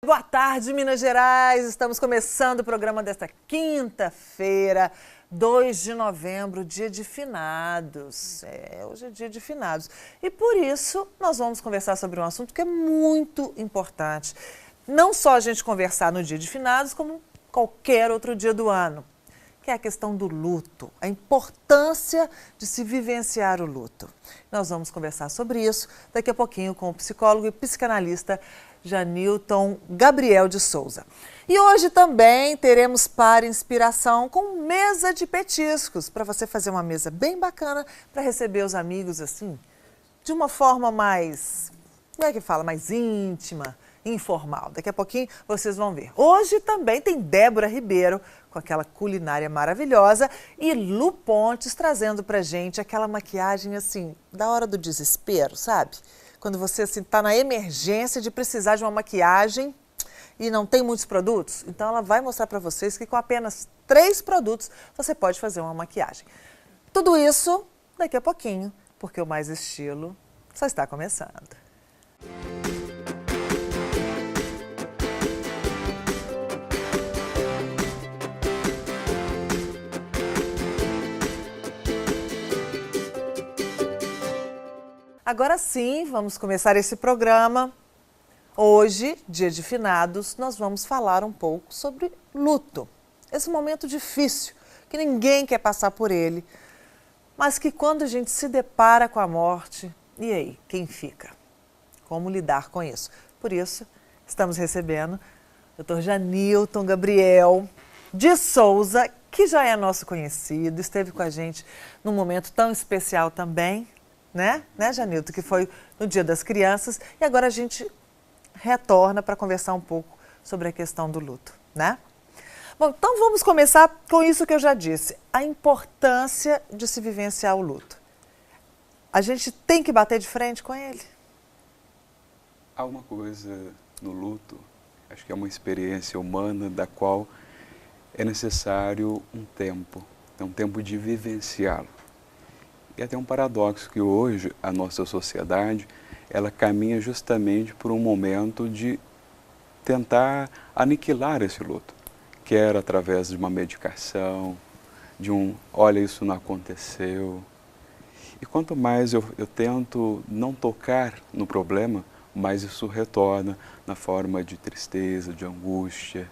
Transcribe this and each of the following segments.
Boa tarde, Minas Gerais. Estamos começando o programa desta quinta-feira, 2 de novembro, dia de finados. Hoje é dia de finados. E por isso nós vamos conversar sobre um assunto que é muito importante. Não só a gente conversar no dia de finados, como qualquer outro dia do ano, que é a questão do luto, a importância de se vivenciar o luto. Nós vamos conversar sobre isso daqui a pouquinho com o psicólogo e psicanalista Janilton Gabriel de Souza. E hoje também teremos para inspiração com mesa de petiscos, para você fazer uma mesa bem bacana para receber os amigos assim, de uma forma mais, como é que fala, mais íntima, informal. Daqui a pouquinho vocês vão ver. Hoje também tem Débora Ribeiro com aquela culinária maravilhosa e Lu Pontes trazendo pra gente aquela maquiagem assim, da hora do desespero, sabe? Quando você assim tá na emergência de precisar de uma maquiagem e não tem muitos produtos, então ela vai mostrar para vocês que com apenas 3 produtos você pode fazer uma maquiagem. Tudo isso daqui a pouquinho, porque o Mais Estilo só está começando. Agora sim, vamos começar esse programa. Hoje, dia de finados, nós vamos falar um pouco sobre luto. Esse momento difícil, que ninguém quer passar por ele, mas que quando a gente se depara com a morte, e aí, quem fica? Como lidar com isso? Por isso, estamos recebendo o Dr. Janilton Gabriel de Souza, que já é nosso conhecido, esteve com a gente num momento tão especial também, né, Janilton, que foi no Dia das Crianças, e agora a gente retorna para conversar um pouco sobre a questão do luto, né? Bom, então vamos começar com isso que eu já disse, a importância de se vivenciar o luto. A gente tem que bater de frente com ele? Há uma coisa no luto, acho que é uma experiência humana da qual é necessário um tempo de vivenciá-lo. E até um paradoxo que hoje a nossa sociedade, ela caminha justamente por um momento de tentar aniquilar esse luto, quer através de uma medicação, de olha, isso não aconteceu. E quanto mais eu tento não tocar no problema, mais isso retorna na forma de tristeza, de angústia.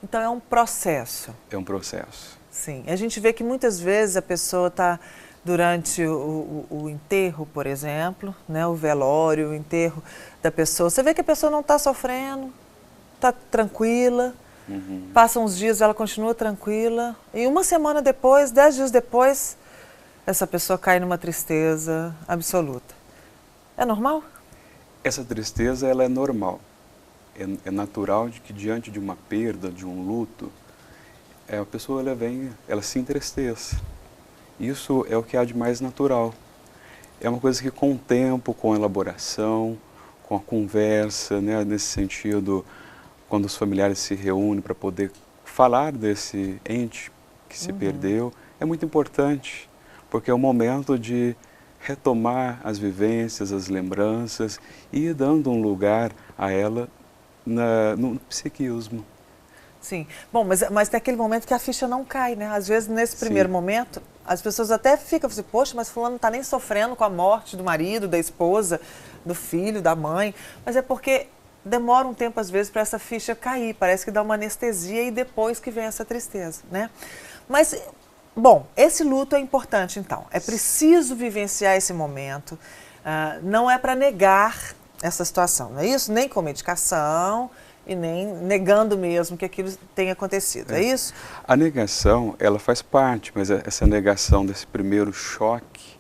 Então é um processo. É um processo. Sim, a gente vê que muitas vezes a pessoa está durante o enterro, por exemplo, né, o velório, o enterro da pessoa, você vê que a pessoa não está sofrendo, está tranquila, passam uns dias, ela continua tranquila, e uma semana depois, 10 dias depois, essa pessoa cai numa tristeza absoluta. É normal? Essa tristeza, ela é normal. É natural de que diante de uma perda, de um luto, a pessoa ela se entristeça. Isso é o que há de mais natural. É uma coisa que com o tempo, com a elaboração, com a conversa, né, nesse sentido, quando os familiares se reúnem para poder falar desse ente que se perdeu, é muito importante, porque é o momento de retomar as vivências, as lembranças e ir dando um lugar a ela no psiquismo. Sim. Bom, mas tem aquele momento que a ficha não cai, né? Às vezes, nesse primeiro momento, as pessoas até ficam assim, poxa, mas fulano não está nem sofrendo com a morte do marido, da esposa, do filho, da mãe. Mas é porque demora um tempo, às vezes, para essa ficha cair. Parece que dá uma anestesia e depois que vem essa tristeza, né? Mas, bom, esse luto é importante, então. É preciso vivenciar esse momento. Não é para negar essa situação, não é isso? Nem com medicação e nem negando mesmo que aquilo tenha acontecido, é isso? A negação, ela faz parte, mas essa negação desse primeiro choque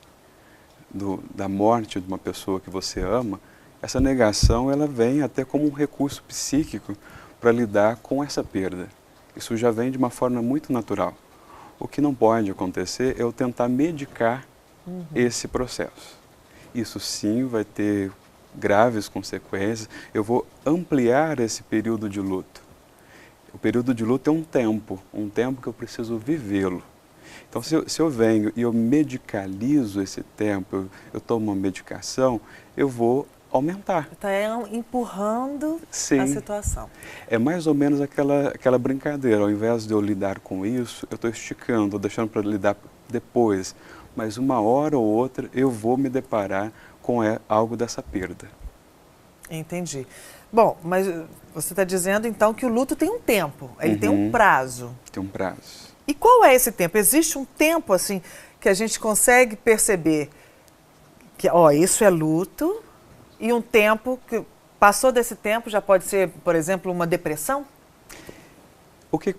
da morte de uma pessoa que você ama, essa negação, ela vem até como um recurso psíquico para lidar com essa perda. Isso já vem de uma forma muito natural. O que não pode acontecer é eu tentar medicar esse processo. Isso sim vai ter graves consequências, eu vou ampliar esse período de luto. O período de luto é um tempo que eu preciso vivê-lo. Então, se eu venho e eu medicalizo esse tempo, eu tomo uma medicação, eu vou aumentar. Está empurrando Sim. a situação. É mais ou menos aquela brincadeira. Ao invés de eu lidar com isso, eu estou esticando, estou deixando para lidar depois. Mas uma hora ou outra eu vou me deparar com algo dessa perda. Entendi. Bom, mas você está dizendo então que o luto tem um tempo, ele tem um prazo. Tem um prazo. E qual é esse tempo? Existe um tempo assim que a gente consegue perceber que, isso é luto, e um tempo que passou desse tempo já pode ser, por exemplo, uma depressão? O que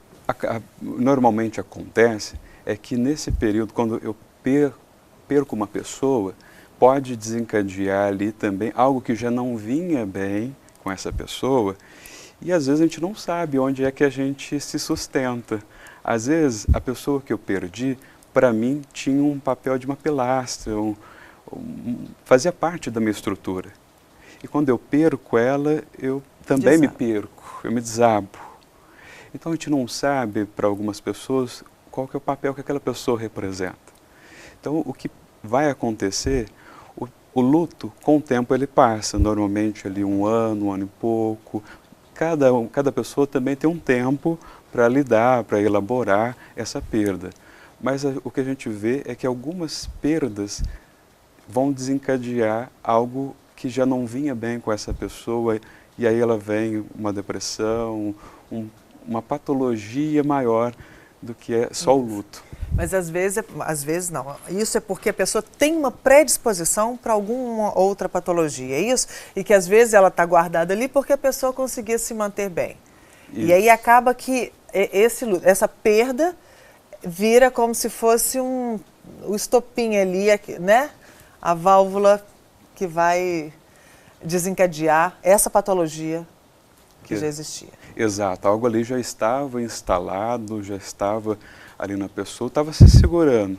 normalmente acontece é que nesse período, quando eu perco uma pessoa, pode desencadear ali também algo que já não vinha bem com essa pessoa, e às vezes a gente não sabe onde é que a gente se sustenta. Às vezes a pessoa que eu perdi, para mim, tinha um papel de uma pilastra, fazia parte da minha estrutura. E quando eu perco ela, eu também me perco, eu me desabo. Então a gente não sabe, para algumas pessoas, qual que é o papel que aquela pessoa representa. Então o que vai acontecer, o luto, com o tempo ele passa, normalmente ali um ano e pouco. Cada pessoa também tem um tempo para lidar, para elaborar essa perda. Mas o que a gente vê é que algumas perdas vão desencadear algo que já não vinha bem com essa pessoa, e aí ela vem uma depressão, uma patologia maior do que é só o luto. Mas às vezes não. Isso é porque a pessoa tem uma predisposição para alguma outra patologia, é isso? E que às vezes ela está guardada ali porque a pessoa conseguia se manter bem. Isso. E aí acaba que essa perda vira como se fosse o estopim ali, né? A válvula que vai desencadear essa patologia que já existia. Exato, algo ali já estava instalado, já estava ali na pessoa, estava se segurando,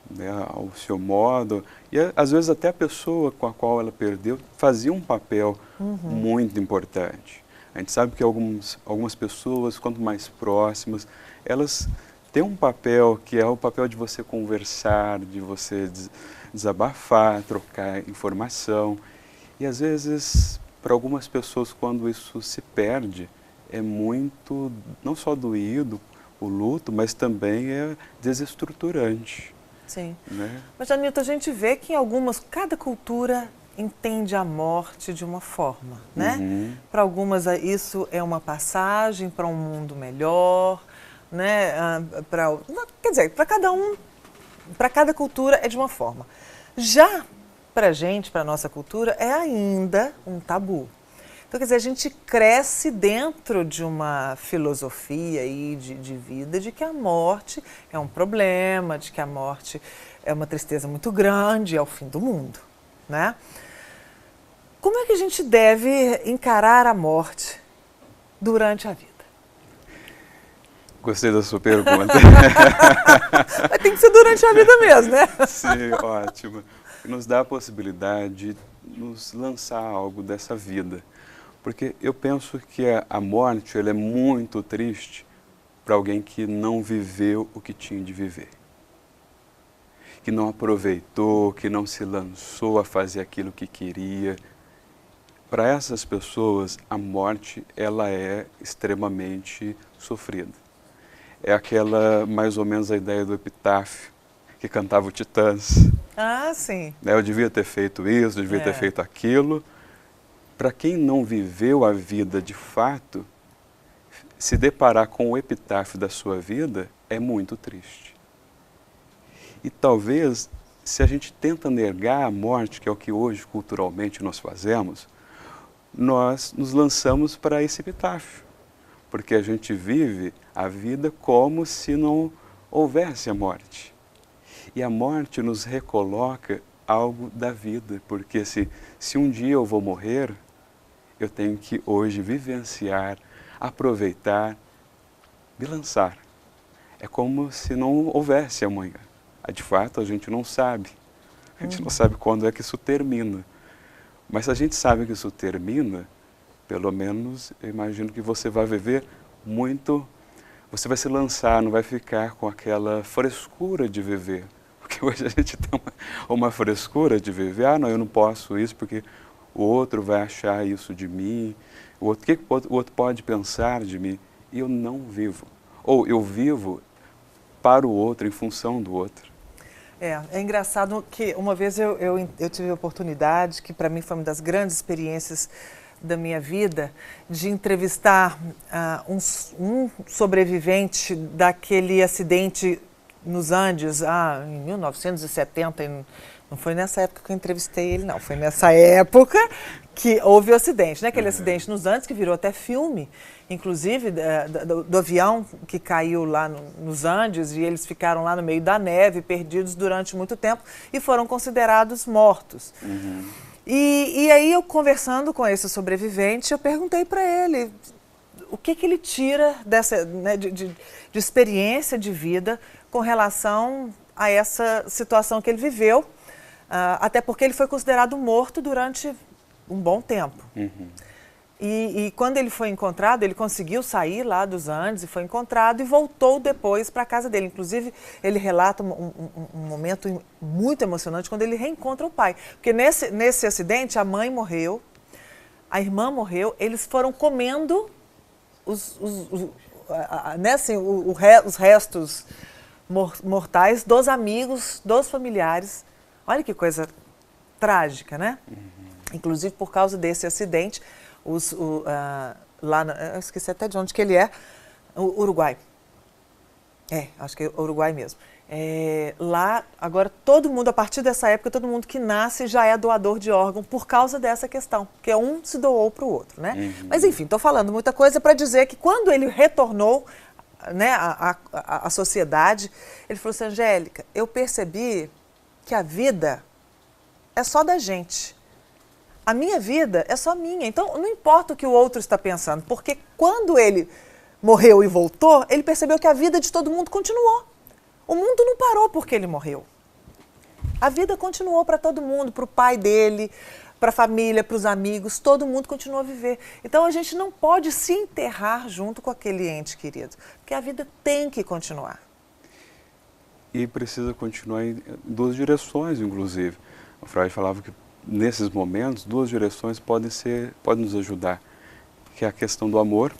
né, ao seu modo. E às vezes até a pessoa com a qual ela perdeu fazia um papel muito importante. A gente sabe que algumas pessoas, quanto mais próximas, elas têm um papel que é o papel de você conversar, de você desabafar, trocar informação. E às vezes, para algumas pessoas, quando isso se perde, é muito, não só doído o luto, mas também é desestruturante. Sim. Né? Mas, Janilton, a gente vê que cada cultura entende a morte de uma forma, né? Para algumas isso é uma passagem para um mundo melhor, né? Quer dizer, para cada cultura é de uma forma. Já para a gente, para a nossa cultura, é ainda um tabu. Então, quer dizer, a gente cresce dentro de uma filosofia aí de vida de que a morte é um problema, de que a morte é uma tristeza muito grande, é o fim do mundo, né? Como é que a gente deve encarar a morte durante a vida? Gostei da sua pergunta. Mas tem que ser durante a vida mesmo, né? Sim, ótimo. Nos dá a possibilidade de nos lançar algo dessa vida. Porque eu penso que a morte ela é muito triste para alguém que não viveu o que tinha de viver. Que não aproveitou, que não se lançou a fazer aquilo que queria. Para essas pessoas, a morte ela é extremamente sofrida. É aquela, mais ou menos, a ideia do epitáfio que cantava o Titãs. Ah, sim. Eu devia ter feito isso, eu devia ter feito aquilo. Para quem não viveu a vida de fato, se deparar com o epitáfio da sua vida é muito triste. E talvez, se a gente tenta negar a morte, que é o que hoje culturalmente nós fazemos, nós nos lançamos para esse epitáfio. Porque a gente vive a vida como se não houvesse a morte. E a morte nos recoloca algo da vida, porque se um dia eu vou morrer, eu tenho que hoje vivenciar, aproveitar, me lançar. É como se não houvesse amanhã. De fato, a gente não sabe. A gente não sabe quando é que isso termina. Mas se a gente sabe que isso termina, pelo menos eu imagino que você vai viver muito, você vai se lançar, não vai ficar com aquela frescura de viver. Porque hoje a gente tem uma frescura de viver. Ah, não, eu não posso isso porque o outro vai achar isso de mim, o que o outro pode pensar de mim, e eu não vivo. Ou eu vivo para o outro, em função do outro. É engraçado que uma vez eu tive a oportunidade, que para mim foi uma das grandes experiências da minha vida, de entrevistar um sobrevivente daquele acidente nos Andes, em 1970, não foi nessa época que eu entrevistei ele, não, foi nessa época que houve o acidente, né? Aquele acidente nos Andes que virou até filme, inclusive do avião que caiu lá nos Andes, e eles ficaram lá no meio da neve, perdidos durante muito tempo, e foram considerados mortos. Uhum. E aí eu conversando com esse sobrevivente, eu perguntei para ele o que ele tira dessa, né, de experiência de vida com relação a essa situação que ele viveu, até porque ele foi considerado morto durante um bom tempo. Uhum. E quando ele foi encontrado, ele conseguiu sair lá dos Andes e foi encontrado e voltou depois para a casa dele. Inclusive, ele relata um momento muito emocionante quando ele reencontra o pai. Porque nesse acidente, a mãe morreu, a irmã morreu, eles foram comendo os restos mortais dos amigos, dos familiares. Olha que coisa trágica, né? Uhum. Inclusive, por causa desse acidente, eu esqueci até de onde que ele é, o Uruguai. Acho que é o Uruguai mesmo. Lá, agora, todo mundo, a partir dessa época, todo mundo que nasce já é doador de órgão por causa dessa questão, porque um se doou para o outro, né? Uhum. Mas, enfim, estou falando muita coisa para dizer que quando ele retornou, né, à sociedade, ele falou assim: Angélica, eu percebi que a vida é só da gente. A minha vida é só minha, então não importa o que o outro está pensando, porque quando ele morreu e voltou, ele percebeu que a vida de todo mundo continuou. O mundo não parou porque ele morreu. A vida continuou para todo mundo, para o pai dele, para a família, para os amigos, todo mundo continuou a viver. Então a gente não pode se enterrar junto com aquele ente querido, porque a vida tem que continuar. E precisa continuar em duas direções, inclusive. O Freud falava que nesses momentos, duas direções podem nos ajudar, que é a questão do amor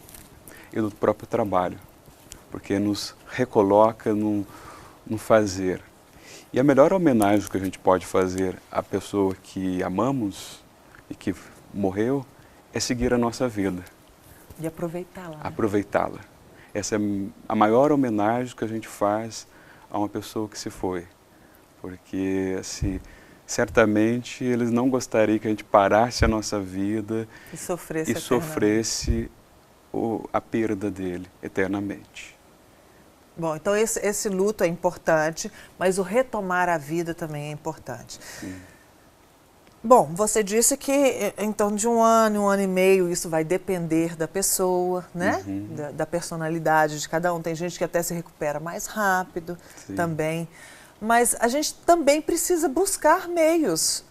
e do próprio trabalho, porque nos recoloca no fazer. E a melhor homenagem que a gente pode fazer à pessoa que amamos e que morreu é seguir a nossa vida. E aproveitá-la. Aproveitá-la. Essa é a maior homenagem que a gente faz a uma pessoa que se foi. Porque, assim, certamente eles não gostariam que a gente parasse a nossa vida e sofresse a perda dele eternamente. Bom, então esse luto é importante, mas o retomar a vida também é importante. Sim. Bom, você disse que em torno de um ano e meio, isso vai depender da pessoa, né? Uhum. Da personalidade de cada um. Tem gente que até se recupera mais rápido. Sim. Também. Mas a gente também precisa buscar meios,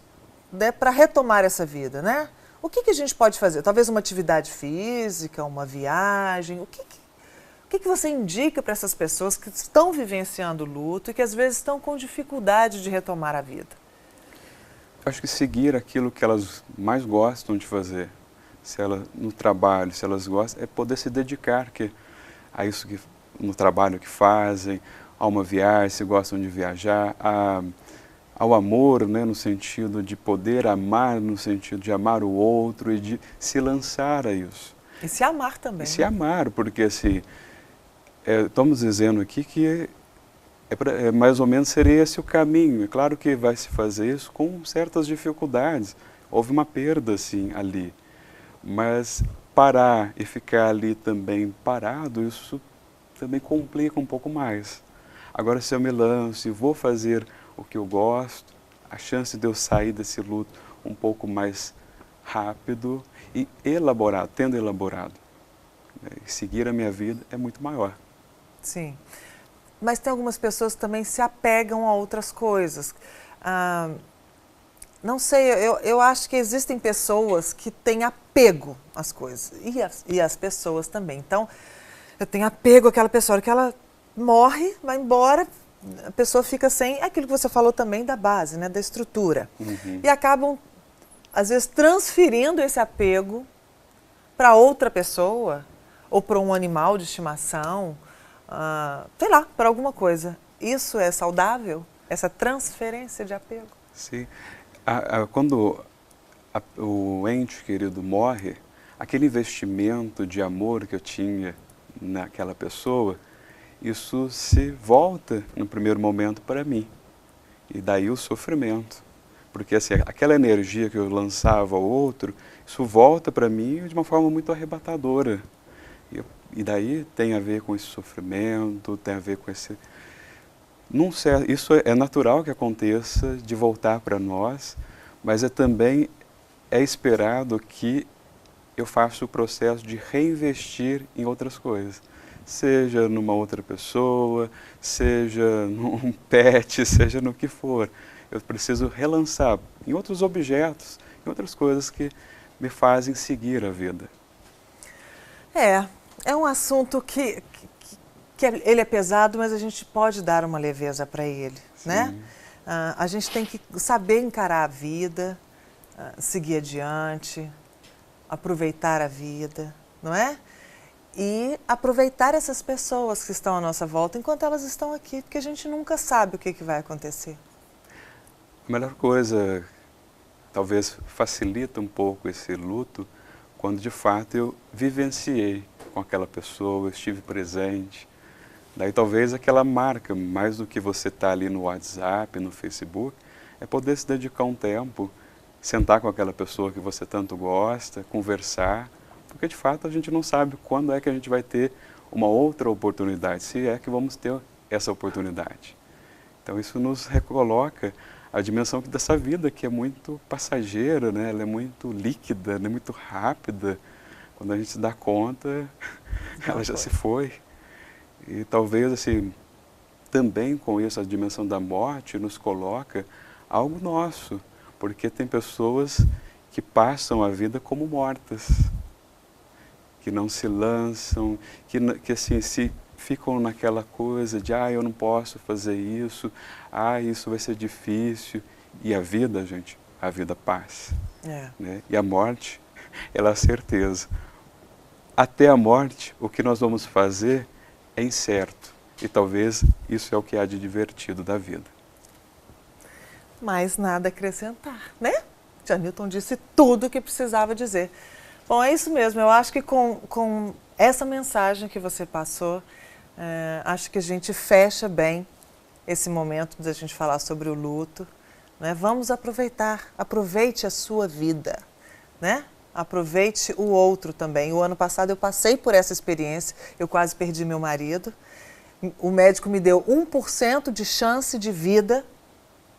né, para retomar essa vida, né? O que a gente pode fazer? Talvez uma atividade física, uma viagem? O que você indica para essas pessoas que estão vivenciando o luto e que às vezes estão com dificuldade de retomar a vida? Acho que seguir aquilo que elas mais gostam de fazer, no trabalho, se elas gostam, é poder se dedicar a isso no trabalho que fazem, a uma viagem, se gostam de viajar, ao amor, né, no sentido de poder amar, no sentido de amar o outro e de se lançar a isso. E se amar também. E se amar, porque assim, estamos dizendo aqui que mais ou menos seria esse o caminho. É claro que vai se fazer isso com certas dificuldades. Houve uma perda, assim, ali. Mas parar e ficar ali também parado, isso também complica um pouco mais. Agora, se eu me lanço e vou fazer o que eu gosto, a chance de eu sair desse luto um pouco mais rápido e tendo elaborado, seguir a minha vida é muito maior. Sim. Mas tem algumas pessoas que também se apegam a outras coisas. Não sei, eu acho que existem pessoas que têm apego às coisas. E as pessoas também. Então, eu tenho apego àquela pessoa, que ela morre, vai embora, a pessoa fica sem aquilo que você falou também da base, né, da estrutura. Uhum. E acabam às vezes, transferindo esse apego para outra pessoa ou para um animal de estimação, sei lá, para alguma coisa. Isso é saudável? Essa transferência de apego? Sim. Quando o ente querido morre, aquele investimento de amor que eu tinha naquela pessoa, isso se volta no primeiro momento para mim. E daí o sofrimento. Porque assim, aquela energia que eu lançava ao outro, isso volta para mim de uma forma muito arrebatadora. E daí tem a ver com esse sofrimento, tem a ver com esse... Isso é natural que aconteça de voltar para nós, mas também é esperado que eu faça o processo de reinvestir em outras coisas. Seja numa outra pessoa, seja num pet, seja no que for. Eu preciso relançar em outros objetos, em outras coisas que me fazem seguir a vida. É um assunto que ele é pesado, mas a gente pode dar uma leveza para ele, né? A gente tem que saber encarar a vida, seguir adiante, aproveitar a vida, não é? E aproveitar essas pessoas que estão à nossa volta enquanto elas estão aqui, porque a gente nunca sabe o que vai acontecer. A melhor coisa, talvez facilita um pouco esse luto, quando de fato eu vivenciei com aquela pessoa, eu estive presente. Daí talvez aquela marca, mais do que você estar ali no WhatsApp, no Facebook, é poder se dedicar um tempo, sentar com aquela pessoa que você tanto gosta, conversar, porque de fato a gente não sabe quando é que a gente vai ter uma outra oportunidade, se é que vamos ter essa oportunidade. Então isso nos recoloca a dimensão dessa vida que é muito passageira, né? Ela é muito líquida, né? Muito rápida. Quando a gente se dá conta, ela já se foi. E talvez assim, também com isso a dimensão da morte nos coloca algo nosso, porque tem pessoas que passam a vida como mortas, que não se lançam, que assim, se ficam naquela coisa de eu não posso fazer isso, isso vai ser difícil. E a vida, gente, a vida passa. Né? E a morte, ela é a certeza. Até a morte, o que nós vamos fazer é incerto. E talvez isso é o que há de divertido da vida. Mais nada a acrescentar, né? Janilton disse tudo o que precisava dizer. Bom, é isso mesmo. Eu acho que com essa mensagem que você passou, acho que a gente fecha bem esse momento de a gente falar sobre o luto. Né? Vamos aproveitar. Aproveite a sua vida, né? Aproveite o outro também. O ano passado eu passei por essa experiência, eu quase perdi meu marido. O médico me deu 1% de chance de vida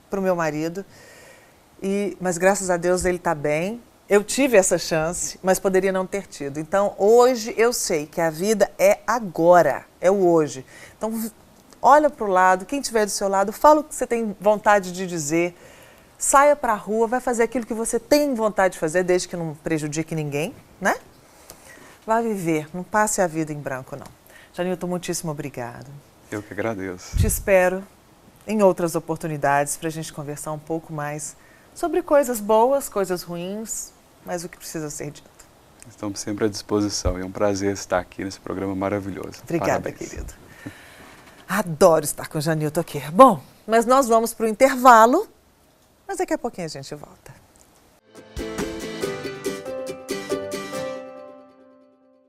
para o meu marido, mas graças a Deus ele está bem. Eu tive essa chance, mas poderia não ter tido. Então hoje eu sei que a vida é agora, é o hoje. Então olha para o lado, quem estiver do seu lado, fala o que você tem vontade de dizer. Saia para a rua, vai fazer aquilo que você tem vontade de fazer, desde que não prejudique ninguém, né? Vá viver, não passe a vida em branco, não. Janilton, muitíssimo obrigado. Eu que agradeço. Te espero em outras oportunidades para a gente conversar um pouco mais sobre coisas boas, coisas ruins, mas o que precisa ser dito. Estamos sempre à disposição. É um prazer estar aqui nesse programa maravilhoso. Obrigada, Parabéns. querido. Adoro estar com o Janilton aqui. Bom, mas nós vamos para o intervalo. Mas daqui a pouquinho a gente volta.